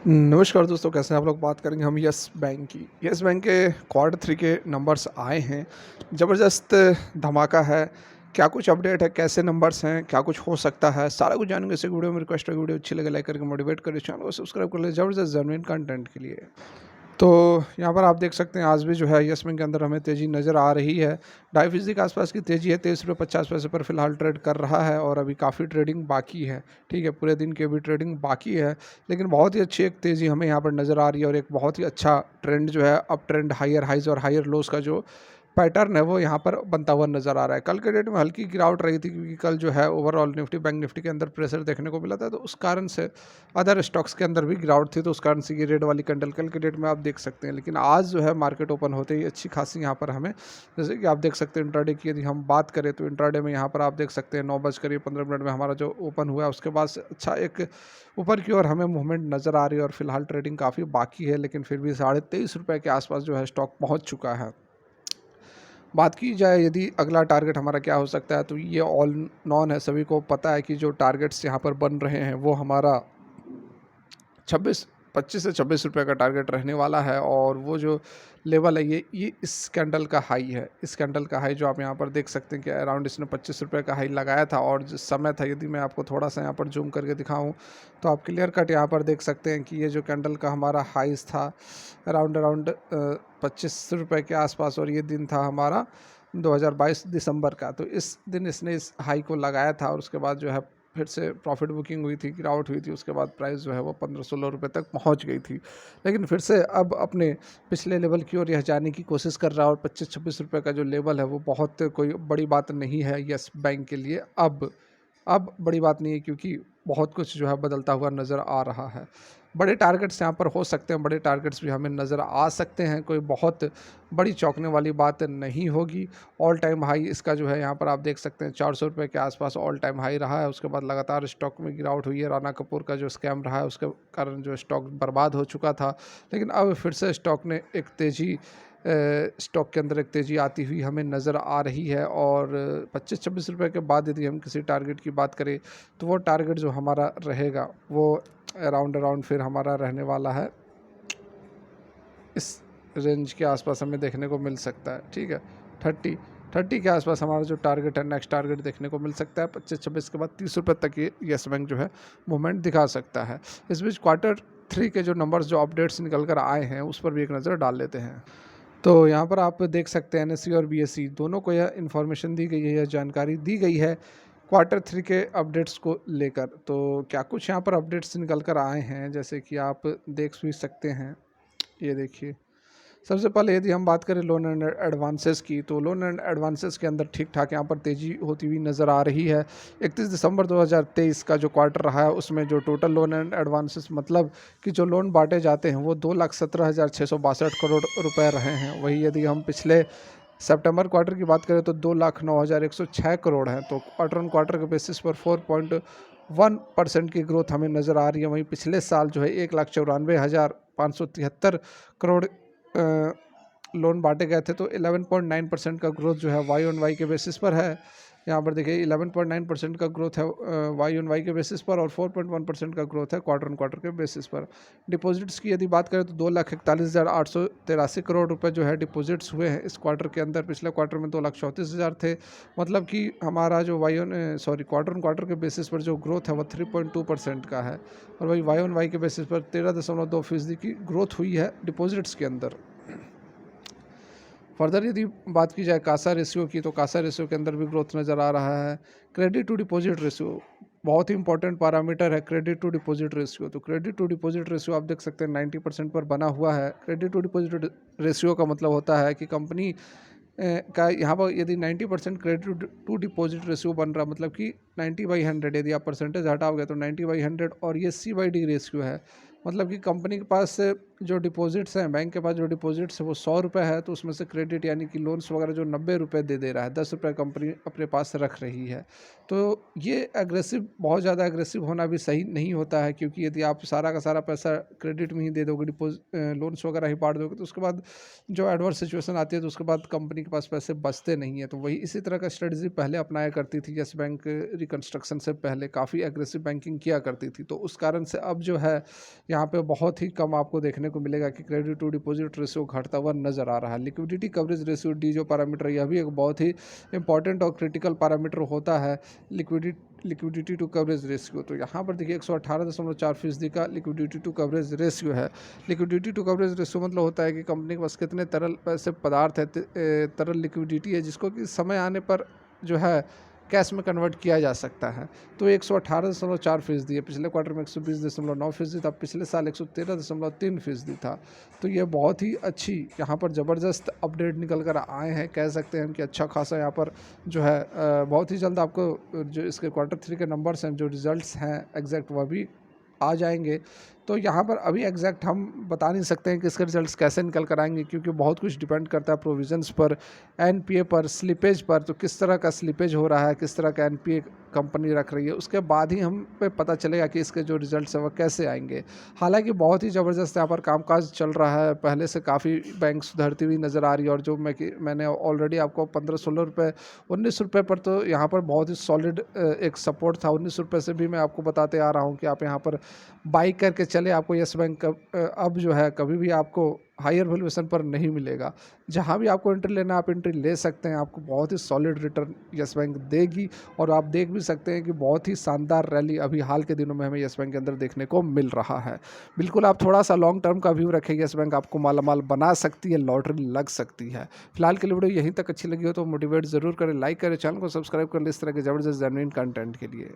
नमस्कार दोस्तों, कैसे हैं आप लोग। बात करेंगे हम यस बैंक की। यस बैंक के क्वार्टर थ्री के नंबर्स आए हैं। ज़बरदस्त धमाका है। क्या कुछ अपडेट है, कैसे नंबर्स हैं, क्या कुछ हो सकता है, सारा कुछ जानेंगे इस वीडियो में। रिक्वेस्ट है वीडियो अच्छी लगे लाइक करके मोटिवेट करें, चैनल को सब्सक्राइब कर ले ज़बरदस्त जेन्युइन कंटेंट के लिए। तो यहाँ पर आप देख सकते हैं आज भी जो है यस बैंक के अंदर हमें तेज़ी नज़र आ रही है। 2.5% के आसपास की तेज़ी है। 23 रुपये 50 पैसे पर फिलहाल ट्रेड कर रहा है और अभी काफ़ी ट्रेडिंग बाकी है। ठीक है, पूरे दिन की अभी ट्रेडिंग बाकी है, लेकिन बहुत ही अच्छी एक तेज़ी हमें यहाँ पर नज़र आ रही है और एक बहुत ही अच्छा ट्रेंड जो है, अप ट्रेंड, हायर हाइज और हायर लोज का जो पैटर्न है वो यहाँ पर बनता हुआ नज़र आ रहा है। कल के डेट में हल्की गिरावट रही थी, क्योंकि कल जो है ओवरऑल निफ्टी बैंक निफ्टी के अंदर प्रेशर देखने को मिला था, तो उस कारण से अदर स्टॉक्स के अंदर भी गिरावट थी, तो उस कारण से ये रेड वाली कैंडल कल के डेट में आप देख सकते हैं। लेकिन आज जो है मार्केट ओपन होते ही अच्छी खासी यहाँ पर हमें, जैसे कि आप देख सकते हैं इंट्राडे की यदि हम बात करें तो इंट्राडे में यहाँ पर आप देख सकते हैं 9:15 में हमारा जो ओपन हुआ है उसके बाद से अच्छा एक ऊपर की ओर हमें मूवमेंट नज़र आ रही है और फिलहाल ट्रेडिंग काफ़ी बाकी है, लेकिन फिर भी 23.5 रुपये के आसपास जो है स्टॉक पहुँच चुका है। बात की जाए यदि अगला टारगेट हमारा क्या हो सकता है, तो ये ऑल नॉन है, सभी को पता है कि जो टारगेट्स यहाँ पर बन रहे हैं वो हमारा 25 से 26 रुपये का टारगेट रहने वाला है। और वो जो लेवल है ये इस कैंडल का हाई है। इस कैंडल का हाई जो आप यहाँ पर देख सकते हैं कि अराउंड इसने 25 रुपये का हाई लगाया था, और जिस समय था, यदि मैं आपको थोड़ा सा यहाँ पर जूम करके दिखाऊँ तो आप क्लियर कट यहाँ पर देख सकते हैं कि ये जो कैंडल का हमारा हाइस था अराउंड 25 रुपये के आसपास, और ये दिन था हमारा 2022 दिसंबर का। तो इस दिन इसने इस हाई को लगाया था और उसके बाद जो है फिर से प्रॉफिट बुकिंग हुई थी, गिरावट हुई थी, उसके बाद प्राइस जो है वो 15-16 रुपये तक पहुंच गई थी। लेकिन फिर से अब अपने पिछले लेवल की ओर यह जाने की कोशिश कर रहा है, और 25-26 रुपये का जो लेवल है वो बहुत कोई बड़ी बात नहीं है यस बैंक के लिए। अब बड़ी बात नहीं है, क्योंकि बहुत कुछ जो है बदलता हुआ नज़र आ रहा है। बड़े टारगेट्स यहाँ पर हो सकते हैं, बड़े टारगेट्स भी हमें नज़र आ सकते हैं, कोई बहुत बड़ी चौंकने वाली बात नहीं होगी। ऑल टाइम हाई इसका जो है यहाँ पर आप देख सकते हैं 400 रुपये के आसपास ऑल टाइम हाई रहा है। उसके बाद लगातार स्टॉक में गिरावट हुई है। राणा कपूर का जो स्कैम रहा है उसके कारण जो स्टॉक बर्बाद हो चुका था, लेकिन अब फिर से स्टॉक ने एक तेज़ी स्टॉक के अंदर एक तेज़ी आती हुई हमें नज़र आ रही है। और 25-26 रुपये के बाद यदि हम किसी टारगेट की बात करें तो वो टारगेट जो हमारा रहेगा वो अराउंड फिर हमारा रहने वाला है, इस रेंज के आसपास हमें देखने को मिल सकता है। ठीक है, 30 के आसपास हमारा जो टारगेट है, नेक्स्ट टारगेट देखने को मिल सकता है। 25-26 के बाद 30 रुपये तक ये यस बैंक जो है मूवमेंट दिखा सकता है। इस बीच क्वार्टर थ्री के जो नंबर्स, जो अपडेट्स निकल कर आए हैं, उस पर भी एक नज़र डाल लेते हैं। तो यहाँ पर आप देख सकते हैं एनएससी और बीएससी दोनों को यह इन्फॉर्मेशन दी गई है, यह जानकारी दी गई है क्वार्टर थ्री के अपडेट्स को लेकर। तो क्या कुछ यहाँ पर अपडेट्स निकल कर आए हैं, जैसे कि आप देख भी सकते हैं। ये देखिए, सबसे पहले यदि हम बात करें लोन एंड एडवांसेस की, तो लोन एंड एडवांसेस के अंदर ठीक ठाक यहाँ पर तेज़ी होती हुई नज़र आ रही है। 31 दिसंबर 2023 का जो क्वार्टर रहा है उसमें जो टोटल लोन एंड एडवांसेस, मतलब कि जो लोन बांटे जाते हैं, वो 2,17,662 करोड़ रहे हैं। वही यदि हम पिछले सितंबर क्वार्टर की बात करें तो 2,09,106 करोड़ हैं। तो क्वार्टर ऑन क्वार्टर के बेसिस पर 4.1% की ग्रोथ हमें नज़र आ रही है। वहीं पिछले साल जो है 1,94,573 करोड़ लोन बांटे गए थे, तो 11.9% का ग्रोथ जो है वाई ऑन वाई के बेसिस पर है। यहाँ पर देखिए 11.9% का ग्रोथ है वाई ऑन वाई के बेसिस पर, और 4.1% का ग्रोथ है क्वार्टर ऑन क्वार्टर के बेसिस पर। डिपॉजिट्स की यदि बात करें तो 2,41,883 करोड़ रुपए जो है डिपॉजिट्स हुए हैं इस क्वार्टर के अंदर। पिछले क्वार्टर में 2,34,000 थे। मतलब कि हमारा जो क्वार्टर ऑन क्वार्टर के बेसिस पर जो ग्रोथ है वो 3.2% का है, और वही वाई ऑन वाई के बेसिस पर 13.2% की ग्रोथ हुई है डिपॉजिट्स के अंदर। फर्दर यदि बात की जाए कासा रेशियो की, तो कासा रेशियो के अंदर भी ग्रोथ नज़र आ रहा है। क्रेडिट टू डिपॉजिट रेशियो बहुत ही इंपॉर्टेंट पैरामीटर है, क्रेडिट टू डिपॉजिट रेशियो। तो क्रेडिट टू डिपॉजिट रेशियो आप देख सकते हैं 90% पर बना हुआ है। क्रेडिट टू डिपॉजिट रेशियो का मतलब होता है कि कंपनी का यहाँ पर यदि 90% क्रेडिट टू डिपॉजिट रेशियो बन रहा, मतलब कि 90/100, यदि आप परसेंटेज हटाओगे तो 90/100, और ये C/D रेशियो है। मतलब कि कंपनी के पास जो डिपॉजिट्स हैं, बैंक के पास जो डिपॉजिट्स है वो 100 रुपये है, तो उसमें से क्रेडिट यानी कि लोन्स वगैरह जो 90 रुपये दे रहा है, 10 रुपये कंपनी अपने पास रख रही है। तो ये एग्रेसिव, बहुत ज़्यादा एग्रेसिव होना भी सही नहीं होता है, क्योंकि यदि आप सारा का सारा पैसा क्रेडिट में ही दे दोगे, लोन्स वगैरह ही बांट दोगे, तो उसके बाद जो एडवर्स सिचुएशन आती है तो उसके बाद कंपनी के पास पैसे बचते नहीं है। तो वही इसी तरह का स्ट्रेटजी पहले अपनाया करती थी, येस बैंक रिकंस्ट्रक्शन से पहले काफ़ी एग्रेसिव बैंकिंग किया करती थी। तो उस कारण से अब जो है यहाँ पे बहुत ही कम आपको देखने को मिलेगा कि क्रेडिट टू डिपॉजिट रेशियो घटता हुआ नज़र आ रहा है। लिक्विडिटी कवरेज रेशियो डी जो पैरामीटर है, यह भी एक बहुत ही इंपॉर्टेंट और क्रिटिकल पैरामीटर होता है, लिक्विडिटी टू कवरेज रेशियो। तो यहाँ पर देखिए 118.4% का लिक्विडिटी टू कवरेज रेशियो है। लिक्विडिटी टू कवरेज रेशियो मतलब होता है कि कंपनी के पास कितने तरल पैसे पदार्थ है, तरल लिक्विडिटी है, जिसको कि समय आने पर जो है कैश में कन्वर्ट किया जा सकता है। तो 118.4% है, पिछले क्वार्टर में 120.9% था, पिछले साल 113.3% था। तो ये बहुत ही अच्छी यहाँ पर ज़बरदस्त अपडेट निकल कर आए हैं, कह सकते हैं कि अच्छा खासा यहाँ पर जो है बहुत ही जल्द आपको जो इसके Q3 के नंबर्स हैं, जो रिजल्ट्स हैं एग्जैक्ट, वह भी आ जाएंगे। तो यहाँ पर अभी एग्जैक्ट हम बता नहीं सकते हैं कि इसके रिजल्ट्स कैसे निकल कर आएंगे, क्योंकि बहुत कुछ डिपेंड करता है प्रोविजंस पर, एनपीए पर, स्लिपेज पर। तो किस तरह का स्लिपेज हो रहा है, किस तरह का एनपीए कंपनी रख रही है, उसके बाद ही हम पे पता चलेगा कि इसके जो रिजल्ट्स हैं वो कैसे आएंगे। हालांकि बहुत ही ज़बरदस्त यहाँ पर कामकाज चल रहा है, पहले से काफ़ी बैंक सुधरती हुई नज़र आ रही है। और जो मैंने ऑलरेडी आपको 15-16 रुपये, 19 रुपये पर तो यहाँ पर बहुत ही सॉलिड एक सपोर्ट था। 19 रुपये से भी मैं आपको बताते आ रहा हूँ कि आप यहाँ पर बाई करके चले, आपको येस बैंक अब जो है कभी भी आपको हायर वैल्यूएशन पर नहीं मिलेगा। जहाँ भी आपको एंट्री लेना आप एंट्री ले सकते हैं, आपको बहुत ही सॉलिड रिटर्न येस बैंक देगी। और आप देख भी सकते हैं कि बहुत ही शानदार रैली अभी हाल के दिनों में हमें येस बैंक के अंदर देखने को मिल रहा है। बिल्कुल आप थोड़ा सा लॉन्ग टर्म का व्यू रखें, येस बैंक आपको मालामाल बना सकती है, लॉटरी लग सकती है। फिलहाल के लिए वीडियो यहीं तक अच्छी लगी हो तो मोटिवेट ज़रूर करें, लाइक करें, चैनल को सब्सक्राइब कर ले इस तरह के ज़बरदस्त जेन्युइन कंटेंट के लिए।